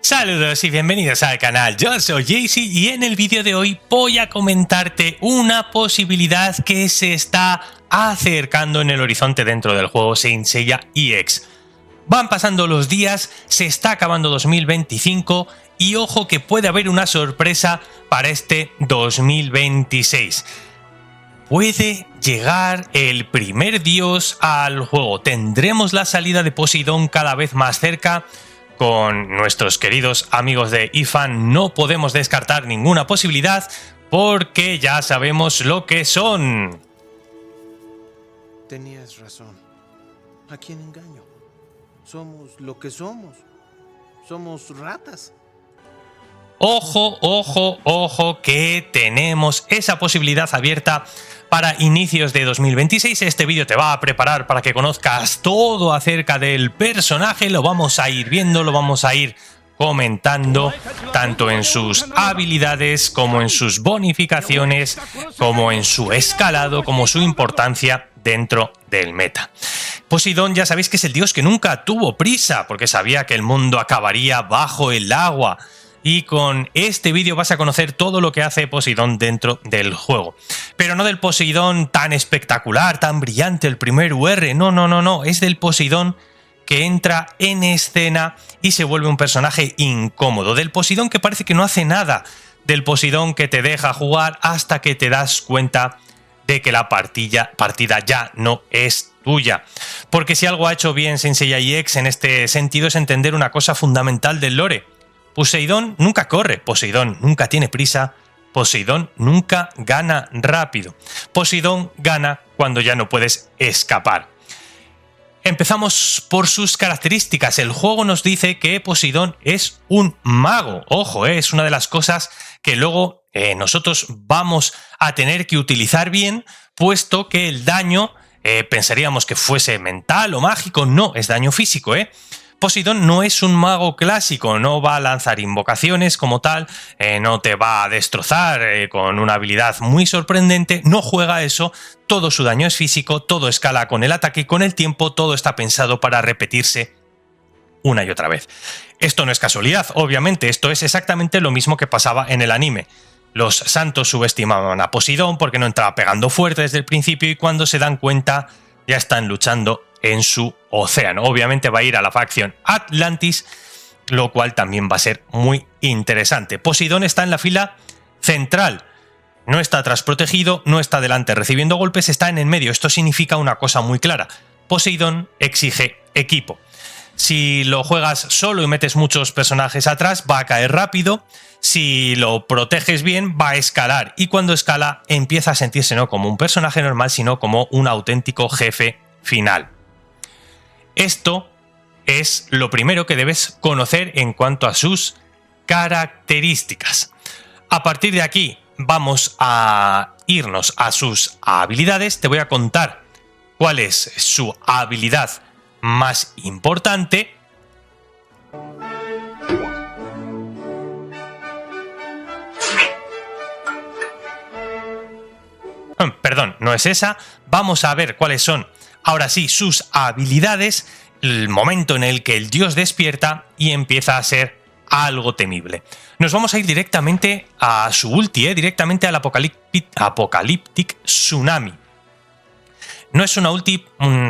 Saludos y bienvenidos al canal, yo soy Jaycee y en el vídeo de hoy voy a comentarte una posibilidad que se está acercando en el horizonte dentro del juego Saint Seiya EX. Van pasando los días, se está acabando 2025 y ojo que puede haber una sorpresa para este 2026. Puede llegar el primer dios al juego, tendremos la salida de Poseidón cada vez más cerca. Con nuestros queridos amigos de IFAN no podemos descartar ninguna posibilidad porque ya sabemos lo que son. Tenías razón. ¿A quién engaño? Somos lo que somos. Somos ratas. Ojo, ojo, ojo, que tenemos esa posibilidad abierta para inicios de 2026. Este vídeo te va a preparar para que conozcas todo acerca del personaje. Lo vamos a ir viendo, lo vamos a ir comentando, tanto en sus habilidades como en sus bonificaciones, como en su escalado, como su importancia dentro del meta. Poseidón ya sabéis que es el dios que nunca tuvo prisa, porque sabía que el mundo acabaría bajo el agua. Y con este vídeo vas a conocer todo lo que hace Poseidón dentro del juego. Pero no del Poseidón tan espectacular, tan brillante, el primer UR. No. Es del Poseidón que entra en escena y se vuelve un personaje incómodo. Del Poseidón que parece que no hace nada. Del Poseidón que te deja jugar hasta que te das cuenta de que la partida ya no es tuya. Porque si algo ha hecho bien Saint Seiya EX en este sentido es entender una cosa fundamental del lore. Poseidón nunca corre, Poseidón nunca tiene prisa, Poseidón nunca gana rápido. Poseidón gana cuando ya no puedes escapar. Empezamos por sus características. El juego nos dice que Poseidón es un mago. Ojo, es una de las cosas que luego nosotros vamos a tener que utilizar bien, puesto que el daño pensaríamos que fuese mental o mágico. No, es daño físico, Poseidón no es un mago clásico, no va a lanzar invocaciones como tal, no te va a destrozar con una habilidad muy sorprendente, no juega eso, todo su daño es físico, todo escala con el ataque y con el tiempo todo está pensado para repetirse una y otra vez. Esto no es casualidad, obviamente, esto es exactamente lo mismo que pasaba en el anime. Los santos subestimaban a Poseidón porque no entraba pegando fuerte desde el principio y cuando se dan cuenta ya están luchando en su océano. Obviamente va a ir a la facción Atlantis, lo cual también va a ser muy interesante. Poseidón está en la fila central, no está atrás protegido, no está delante recibiendo golpes, está en el medio. Esto significa una cosa muy clara: Poseidón exige equipo. Si lo juegas solo y metes muchos personajes atrás, va a caer rápido. Si lo proteges bien, va a escalar. Y cuando escala, empieza a sentirse no como un personaje normal, sino como un auténtico jefe final. Esto es lo primero que debes conocer en cuanto a sus características. A partir de aquí vamos a irnos a sus habilidades. Te voy a contar cuál es su habilidad más importante. Perdón, no es esa. Vamos a ver cuáles son, ahora sí, sus habilidades, el momento en el que el dios despierta y empieza a ser algo temible. Nos vamos a ir directamente a su ulti, directamente al Apocalyptic Tsunami. No es una ulti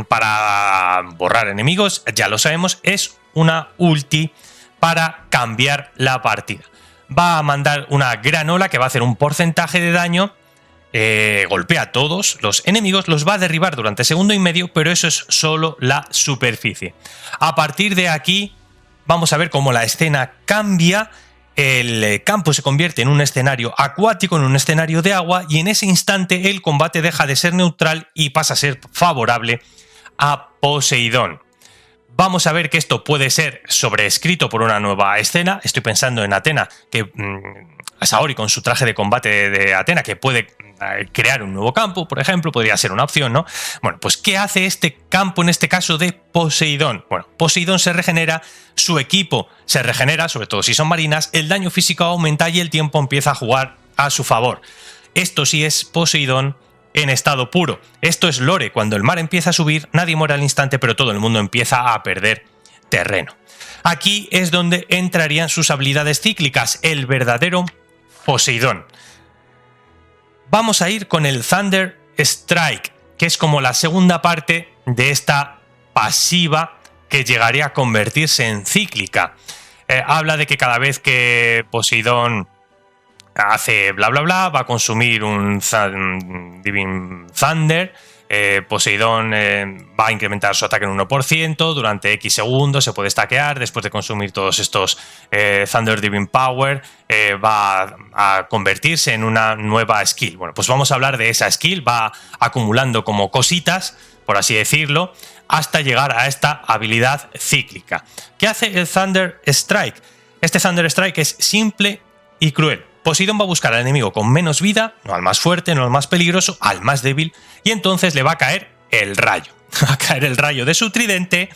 para borrar enemigos, ya lo sabemos, es una ulti para cambiar la partida. Va a mandar una gran ola que va a hacer un porcentaje de daño. Golpea a todos los enemigos, los va a derribar durante segundo y medio, pero eso es solo la superficie. A partir de aquí vamos a ver cómo la escena cambia, el campo se convierte en un escenario acuático, en un escenario de agua, y en ese instante el combate deja de ser neutral y pasa a ser favorable a Poseidón. Vamos a ver que esto puede ser sobreescrito por una nueva escena. Estoy pensando en Athena, que Saori con su traje de combate de Athena, que puede crear un nuevo campo, por ejemplo, podría ser una opción, ¿no? Bueno, pues ¿qué hace este campo en este caso de Poseidón? Bueno, Poseidón se regenera, su equipo se regenera, sobre todo si son marinas, el daño físico aumenta y el tiempo empieza a jugar a su favor. Esto sí es Poseidón en estado puro. Esto es lore, cuando el mar empieza a subir, nadie muere al instante, pero todo el mundo empieza a perder terreno. Aquí es donde entrarían sus habilidades cíclicas, el verdadero Poseidón. Vamos a ir con el Thunder Strike, que es como la segunda parte de esta pasiva que llegaría a convertirse en cíclica. Habla de que cada vez que Poseidón hace bla bla bla va a consumir un Divine Thunder. Poseidón va a incrementar su ataque en 1% durante X segundos, se puede stackear. Después de consumir todos estos Thunder Divine Power, va a convertirse en una nueva skill. Bueno, pues vamos a hablar de esa skill. Va acumulando como cositas, por así decirlo, hasta llegar a esta habilidad cíclica. ¿Qué hace el Thunder Strike? Este Thunder Strike es simple y cruel. Poseidón va a buscar al enemigo con menos vida, no al más fuerte, no al más peligroso, al más débil, y entonces le va a caer el rayo. Va a caer el rayo de su tridente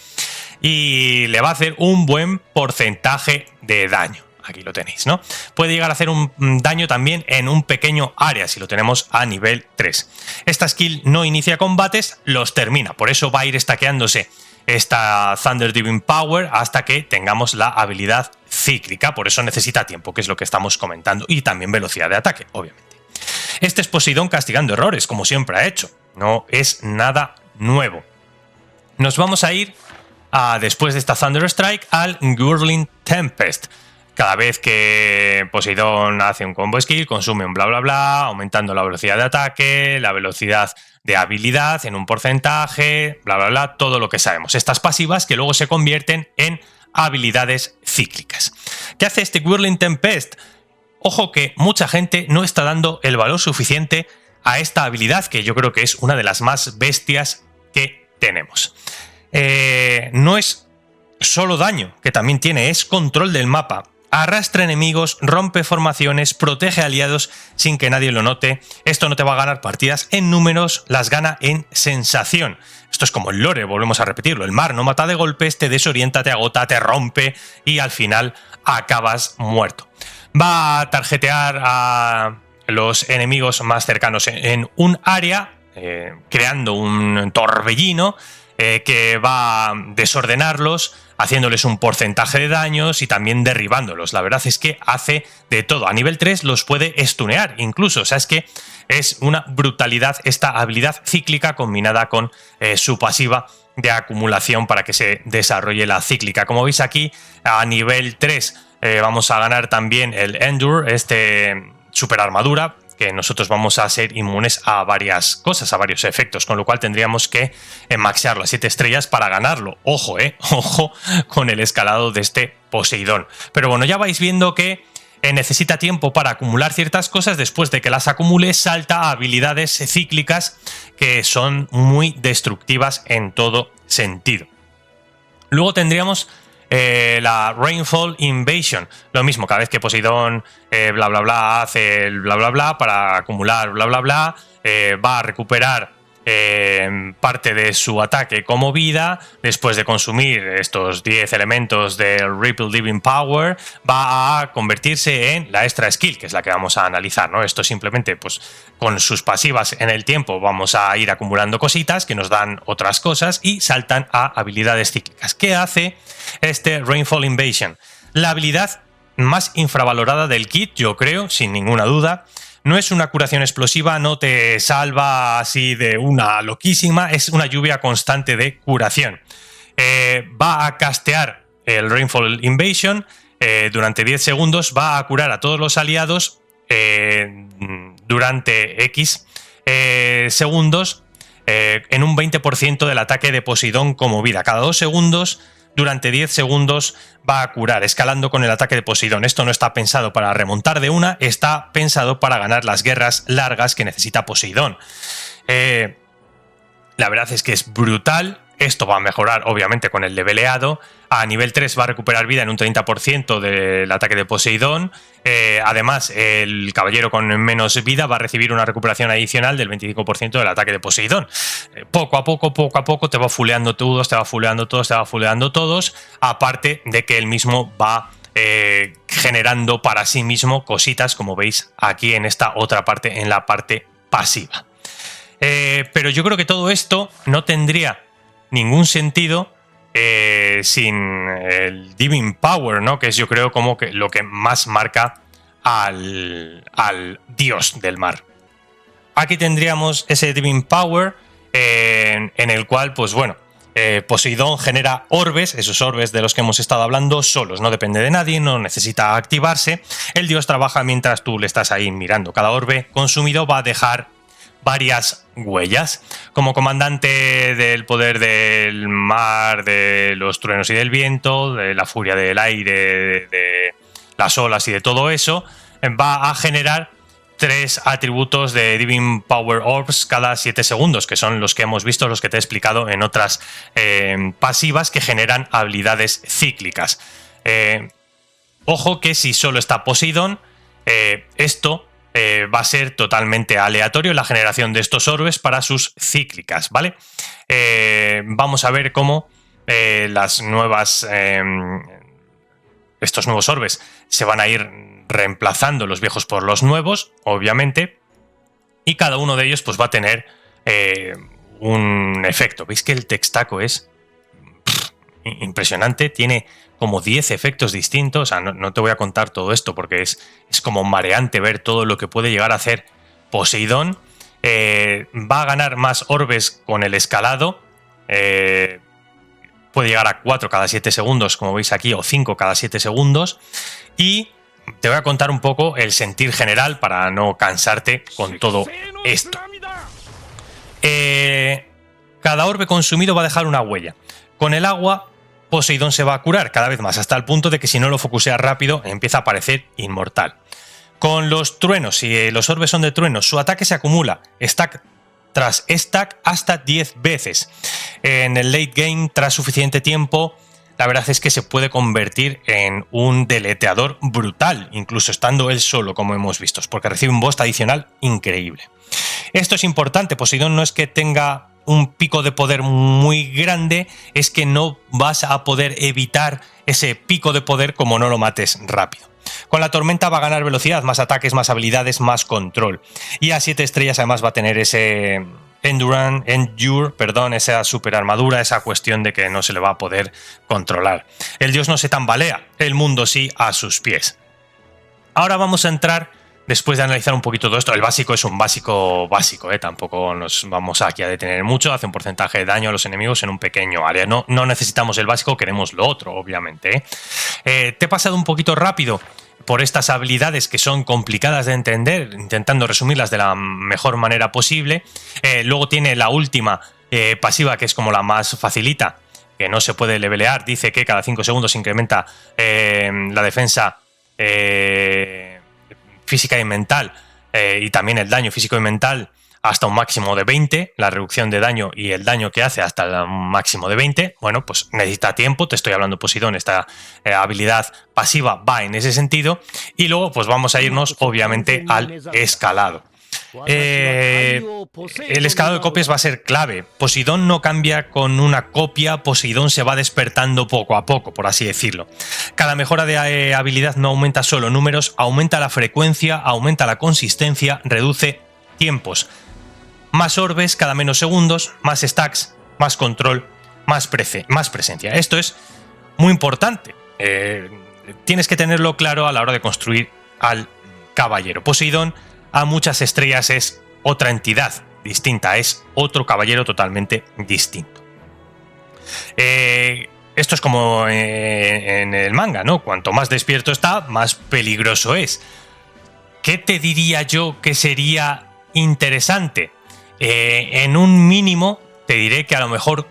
y le va a hacer un buen porcentaje de daño. Aquí lo tenéis, ¿no? Puede llegar a hacer un daño también en un pequeño área, si lo tenemos a nivel 3. Esta skill no inicia combates, los termina, por eso va a ir stackeándose esta Thunder Divine Power hasta que tengamos la habilidad cíclica, por eso necesita tiempo, que es lo que estamos comentando, y también velocidad de ataque, obviamente. Este es Poseidón castigando errores, como siempre ha hecho, no es nada nuevo. Nos vamos a ir, después de esta Thunder Strike, al Whirling Tempest. Cada vez que Poseidón hace un combo skill, consume un bla bla bla, aumentando la velocidad de ataque, la velocidad de habilidad en un porcentaje, bla bla bla, todo lo que sabemos. Estas pasivas que luego se convierten en habilidades cíclicas. ¿Qué hace este Whirling Tempest? Ojo que mucha gente no está dando el valor suficiente a esta habilidad, que yo creo que es una de las más bestias que tenemos. No es solo daño, que también tiene, es control del mapa. Arrastra enemigos, rompe formaciones, protege aliados sin que nadie lo note. Esto no te va a ganar partidas en números, las gana en sensación. Esto es como el lore, volvemos a repetirlo. El mar no mata de golpes, te desorienta, te agota, te rompe y al final acabas muerto. Va a tarjetear a los enemigos más cercanos en un área, creando un torbellino que va a desordenarlos, haciéndoles un porcentaje de daños y también derribándolos. La verdad es que hace de todo. A nivel 3 los puede stunear incluso. O sea, es que es una brutalidad esta habilidad cíclica combinada con su pasiva de acumulación para que se desarrolle la cíclica. Como veis aquí, a nivel 3 vamos a ganar también el Endure, super armadura, que nosotros vamos a ser inmunes a varias cosas, a varios efectos, con lo cual tendríamos que maxearlo a 7 estrellas para ganarlo. Ojo, ojo con el escalado de este Poseidón. Pero bueno, ya vais viendo que necesita tiempo para acumular ciertas cosas. Después de que las acumule, salta a habilidades cíclicas que son muy destructivas en todo sentido. Luego tendríamos la Rainfall Invasion. Lo mismo, cada vez que Poseidón bla bla bla hace el bla bla bla para acumular bla bla bla, va a recuperar parte de su ataque como vida. Después de consumir estos 10 elementos del Ripple Divine Power, va a convertirse en la extra skill, que es la que vamos a analizar, ¿no? Esto simplemente, pues, con sus pasivas en el tiempo vamos a ir acumulando cositas que nos dan otras cosas y saltan a habilidades cíclicas. ¿Qué hace este Rainfall Invasion? La habilidad más infravalorada del kit, yo creo, sin ninguna duda. No es una curación explosiva, no te salva así de una loquísima, es una lluvia constante de curación. Va a castear el Rainfall Invasion, durante 10 segundos va a curar a todos los aliados durante X segundos en un 20% del ataque de Poseidón como vida. Cada 2 segundos, durante 10 segundos va a curar, escalando con el ataque de Poseidón. Esto no está pensado para remontar de una, está pensado para ganar las guerras largas que necesita Poseidón. La verdad es que es brutal. Esto va a mejorar, obviamente, con el leveleado. A nivel 3 va a recuperar vida en un 30% del ataque de Poseidón. Además, el caballero con menos vida va a recibir una recuperación adicional del 25% del ataque de Poseidón. Poco a poco te va fuleando todos, te va fuleando todos. Aparte de que él mismo va generando para sí mismo cositas, como veis aquí en esta otra parte, en la parte pasiva. Pero yo creo que todo esto no tendría ningún sentido sin el Divine Power, ¿no? Que es, yo creo, como que lo que más marca al dios del mar. Aquí tendríamos ese Divine Power en el cual, pues bueno, Poseidón genera orbes, esos orbes de los que hemos estado hablando, solos, no depende de nadie, no necesita activarse. El dios trabaja mientras tú le estás ahí mirando. Cada orbe consumido va a dejar varias huellas. Como comandante del poder del mar, de los truenos y del viento, de la furia del aire, de las olas y de todo eso, va a generar 3 atributos de Divine Power Orbs cada 7 segundos, que son los que hemos visto, los que te he explicado en otras pasivas que generan habilidades cíclicas. Ojo que si solo está Poseidón, esto va a ser totalmente aleatorio la generación de estos orbes para sus cíclicas, ¿vale? Vamos a ver cómo estos nuevos orbes se van a ir reemplazando los viejos por los nuevos, obviamente, y cada uno de ellos pues va a tener un efecto. ¿Veis que el textaco es impresionante? Tiene como 10 efectos distintos. O sea, no te voy a contar todo esto porque es como mareante ver todo lo que puede llegar a hacer Poseidón. Va a ganar más orbes con el escalado. Puede llegar a 4 cada 7 segundos, como veis aquí, o 5 cada 7 segundos. Y te voy a contar un poco el sentir general para no cansarte con todo esto. Cada orbe consumido va a dejar una huella. Con el agua, Poseidón se va a curar cada vez más, hasta el punto de que si no lo focusea rápido, empieza a parecer inmortal. Con los truenos, si los orbes son de truenos, su ataque se acumula stack tras stack hasta 10 veces. En el late game, tras suficiente tiempo, la verdad es que se puede convertir en un deleteador brutal, incluso estando él solo, como hemos visto, porque recibe un boost adicional increíble. Esto es importante. Poseidón no es que tenga un pico de poder muy grande, es que no vas a poder evitar ese pico de poder como no lo mates rápido. Con la tormenta va a ganar velocidad, más ataques, más habilidades, más control. Y a 7 estrellas además va a tener ese Endure, esa super armadura, esa cuestión de que no se le va a poder controlar. El dios no se tambalea, el mundo sí a sus pies. Ahora vamos a entrar, después de analizar un poquito todo esto. El básico es un básico, tampoco nos vamos aquí a detener mucho. Hace un porcentaje de daño a los enemigos en un pequeño área. No necesitamos el básico, queremos lo otro, obviamente. Te he pasado un poquito rápido por estas habilidades que son complicadas de entender, intentando resumirlas de la mejor manera posible. Luego tiene la última pasiva, que es como la más facilita, que no se puede levelear. Dice que cada 5 segundos incrementa la defensa física y mental, y también el daño físico y mental hasta un máximo de 20, la reducción de daño y el daño que hace hasta un máximo de 20. Bueno, pues necesita tiempo, te estoy hablando Poseidón, esta habilidad pasiva va en ese sentido. Y luego pues vamos a irnos obviamente al escalado. El escalado de copias va a ser clave. Poseidón no cambia con una copia, Poseidón se va despertando poco a poco, por así decirlo. Cada mejora de habilidad no aumenta solo números, aumenta la frecuencia, aumenta la consistencia, reduce tiempos. Más orbes cada menos segundos, más stacks, más control, más presencia. Esto es muy importante. Tienes que tenerlo claro a la hora de construir al caballero. Poseidón a muchas estrellas es otra entidad distinta, es otro caballero totalmente distinto. Esto es como en el manga, ¿no? Cuanto más despierto está, más peligroso es. ¿Qué te diría yo que sería interesante? En un mínimo te diré que a lo mejor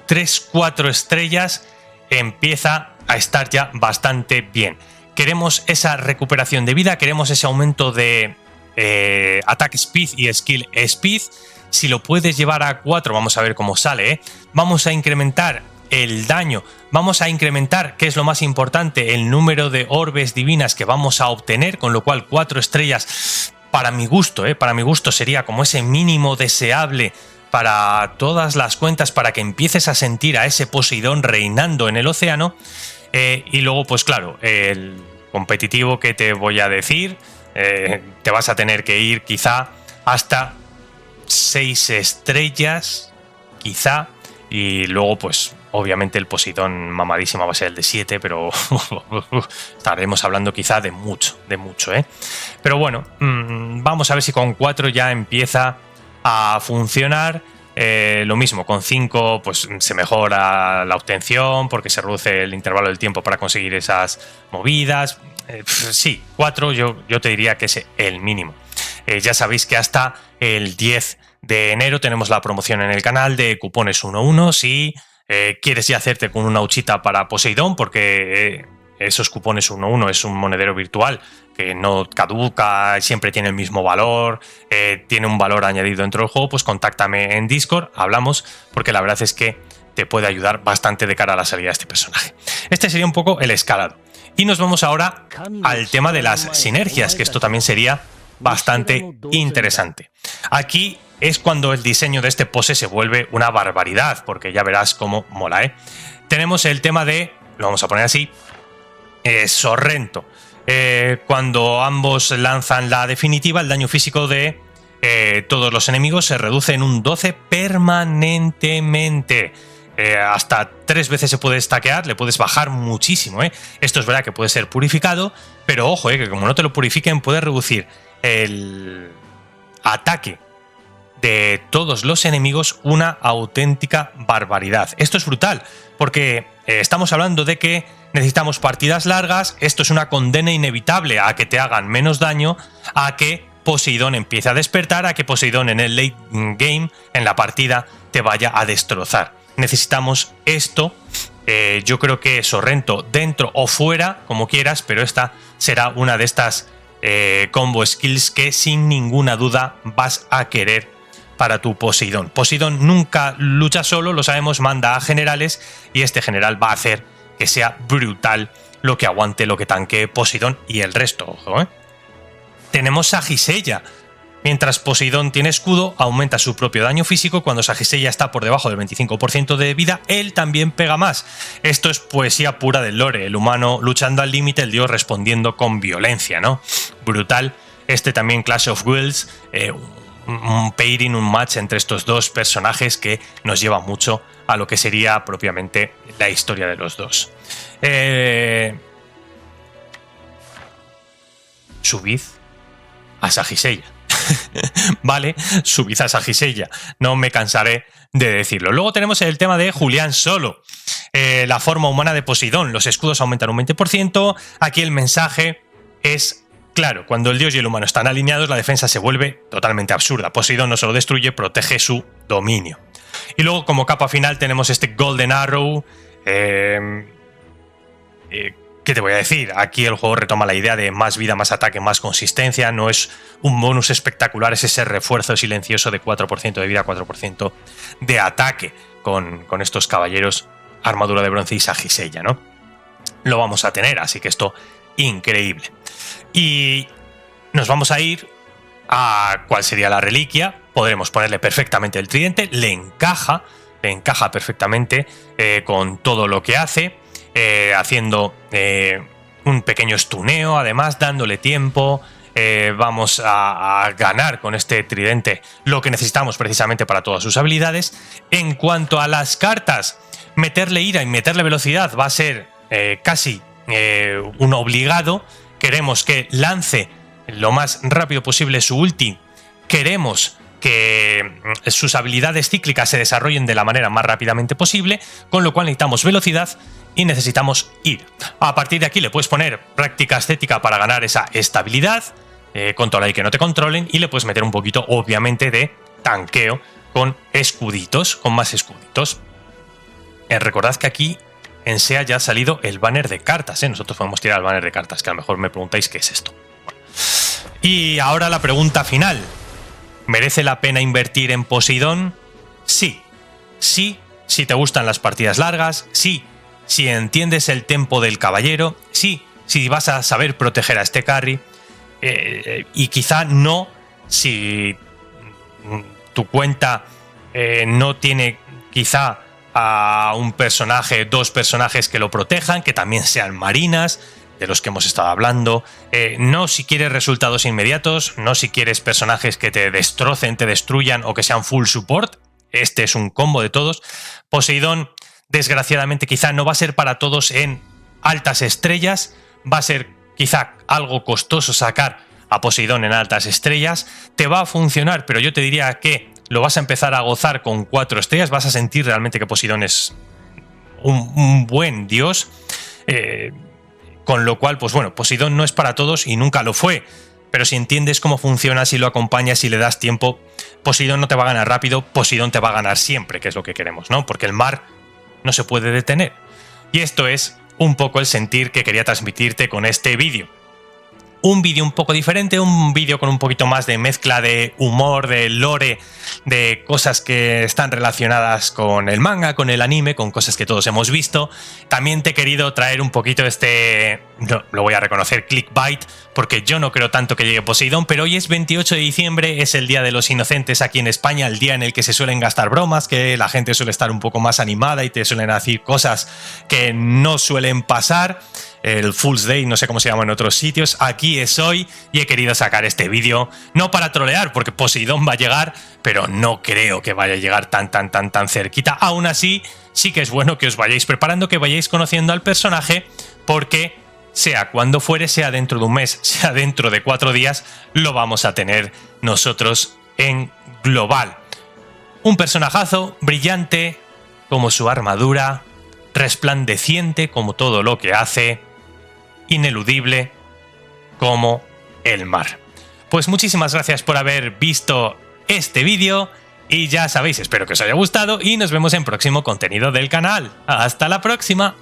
3-4 estrellas empieza a estar ya bastante bien. Queremos esa recuperación de vida, queremos ese aumento de attack speed y skill speed. Si lo puedes llevar a 4, vamos a ver cómo sale, Vamos a incrementar el daño, vamos a incrementar, que es lo más importante, el número de orbes divinas que vamos a obtener, con lo cual 4 estrellas para mi gusto, sería como ese mínimo deseable para todas las cuentas, para que empieces a sentir a ese Poseidón reinando en el océano. Y luego, pues claro, el competitivo que te voy a decir, te vas a tener que ir quizá hasta 6 estrellas, quizá, y luego pues Obviamente el Poseidón mamadísima va a ser el de 7, pero estaremos hablando quizá de mucho, ¿eh? Pero bueno, vamos a ver si con 4 ya empieza a funcionar. Lo mismo, con 5 pues se mejora la obtención porque se reduce el intervalo del tiempo para conseguir esas movidas. Sí, 4 yo te diría que es el mínimo. Ya sabéis que hasta el 10 de enero tenemos la promoción en el canal de cupones 1-1 si quieres ya hacerte con una huchita para Poseidón, porque esos cupones 1-1 es un monedero virtual que no caduca, siempre tiene el mismo valor, tiene un valor añadido dentro del juego. Pues contáctame en Discord, hablamos, porque la verdad es que te puede ayudar bastante de cara a la salida de este personaje. Este sería un poco el escalado. Y nos vamos ahora al tema de las sinergias, que esto también sería bastante interesante. Aquí es cuando el diseño de este pose se vuelve una barbaridad, porque ya verás cómo mola, ¿eh? Tenemos el tema de, lo vamos a poner así, Sorrento. Cuando ambos lanzan la definitiva, el daño físico de todos los enemigos se reduce en un 12 permanentemente. Hasta 3 veces se puede stackear, le puedes bajar muchísimo, ¿eh? Esto es verdad que puede ser purificado, pero ojo, que como no te lo purifiquen, puedes reducir el ataque de todos los enemigos una auténtica barbaridad. Esto es brutal, porque estamos hablando de que necesitamos partidas largas. Esto es una condena inevitable a que te hagan menos daño, a que Poseidón empiece a despertar, a que Poseidón en el late game, en la partida, te vaya a destrozar. Necesitamos esto. Yo creo que Sorrento, dentro o fuera, como quieras, pero esta será una de estas combo skills que sin ninguna duda vas a querer para tu Poseidón. Poseidón nunca lucha solo, lo sabemos, manda a generales, y este general va a hacer que sea brutal lo que aguante, lo que tanquee Poseidón y el resto, ojo, ¿eh? Tenemos Sagiseya. Mientras Poseidón tiene escudo, aumenta su propio daño físico. Cuando Sagiseya está por debajo del 25% de vida, él también pega más. Esto es poesía pura del lore, el humano luchando al límite, el dios respondiendo con violencia, ¿no? Brutal. Este también Clash of Wills, un pairing, un match entre estos dos personajes que nos lleva mucho a lo que sería propiamente la historia de los dos. Subid a Sagiseya. Vale, subid a Sagiseya. No me cansaré de decirlo. Luego tenemos el tema de Julián Solo. La forma humana de Poseidón. Los escudos aumentan un 20%. Aquí el mensaje es claro, cuando el dios y el humano están alineados, la defensa se vuelve totalmente absurda. Poseidón no solo destruye, protege su dominio. Y luego, como capa final, tenemos este Golden Arrow. ¿Qué te voy a decir? Aquí el juego retoma la idea de más vida, más ataque, más consistencia. No es un bonus espectacular, es ese refuerzo silencioso de 4% de vida, 4% de ataque con estos caballeros, armadura de bronce y Sagiseya, ¿no? Lo vamos a tener, así que esto, increíble. Y nos vamos a ir a cuál sería la reliquia. Podremos ponerle perfectamente el tridente, le encaja perfectamente con todo lo que hace, haciendo un pequeño stuneo, además dándole tiempo. Vamos a ganar con este tridente lo que necesitamos precisamente para todas sus habilidades. En cuanto a las cartas, meterle ira y meterle velocidad va a ser casi un obligado. Queremos que lance lo más rápido posible su ulti. Queremos que sus habilidades cíclicas se desarrollen de la manera más rápidamente posible, con lo cual necesitamos velocidad y necesitamos ira. A partir de aquí le puedes poner práctica estética para ganar esa estabilidad, controlar y que no te controlen, y le puedes meter un poquito, obviamente, de tanqueo con escuditos, con más escuditos. Recordad que aquí en SEA ya ha salido el banner de cartas, ¿eh? Nosotros podemos tirar el banner de cartas, que a lo mejor me preguntáis qué es esto. Bueno. Y ahora la pregunta final. ¿Merece la pena invertir en Poseidón? Sí. Sí, si te gustan las partidas largas. Sí, si entiendes el tempo del caballero. Sí, si vas a saber proteger a este carry. Y quizá no si tu cuenta no tiene quizá a un personaje, dos personajes que lo protejan, que también sean marinas, de los que hemos estado hablando. No si quieres resultados inmediatos, no si quieres personajes que te destrocen, te destruyan o que sean full support. Este es un combo de todos. Poseidón desgraciadamente quizá no va a ser para todos en altas estrellas, va a ser quizá algo costoso sacar a Poseidón en altas estrellas, te va a funcionar, pero yo te diría que lo vas a empezar a gozar con 4 estrellas, vas a sentir realmente que Poseidón es un buen dios, con lo cual, pues bueno, Poseidón no es para todos y nunca lo fue, pero si entiendes cómo funciona, si lo acompañas, si le das tiempo, Poseidón no te va a ganar rápido, Poseidón te va a ganar siempre, que es lo que queremos, ¿no? Porque el mar no se puede detener. Y esto es un poco el sentir que quería transmitirte con este vídeo. Un vídeo un poco diferente, un vídeo con un poquito más de mezcla de humor, de lore, de cosas que están relacionadas con el manga, con el anime, con cosas que todos hemos visto. También te he querido traer un poquito no, lo voy a reconocer, clickbait, porque yo no creo tanto que llegue Poseidón, pero hoy es 28 de diciembre, es el Día de los Inocentes aquí en España, el día en el que se suelen gastar bromas, que la gente suele estar un poco más animada y te suelen decir cosas que no suelen pasar. El Fool's Day, no sé cómo se llama en otros sitios, aquí es hoy y he querido sacar este vídeo, no para trolear, porque Poseidón va a llegar, pero no creo que vaya a llegar tan cerquita. Aún así, sí que es bueno que os vayáis preparando, que vayáis conociendo al personaje, porque sea cuando fuere, sea dentro de un mes, sea dentro de 4 días, lo vamos a tener nosotros en global. Un personajazo brillante, como su armadura, resplandeciente como todo lo que hace, ineludible como el mar. Pues muchísimas gracias por haber visto este vídeo y ya sabéis, espero que os haya gustado y nos vemos en próximo contenido del canal. ¡Hasta la próxima!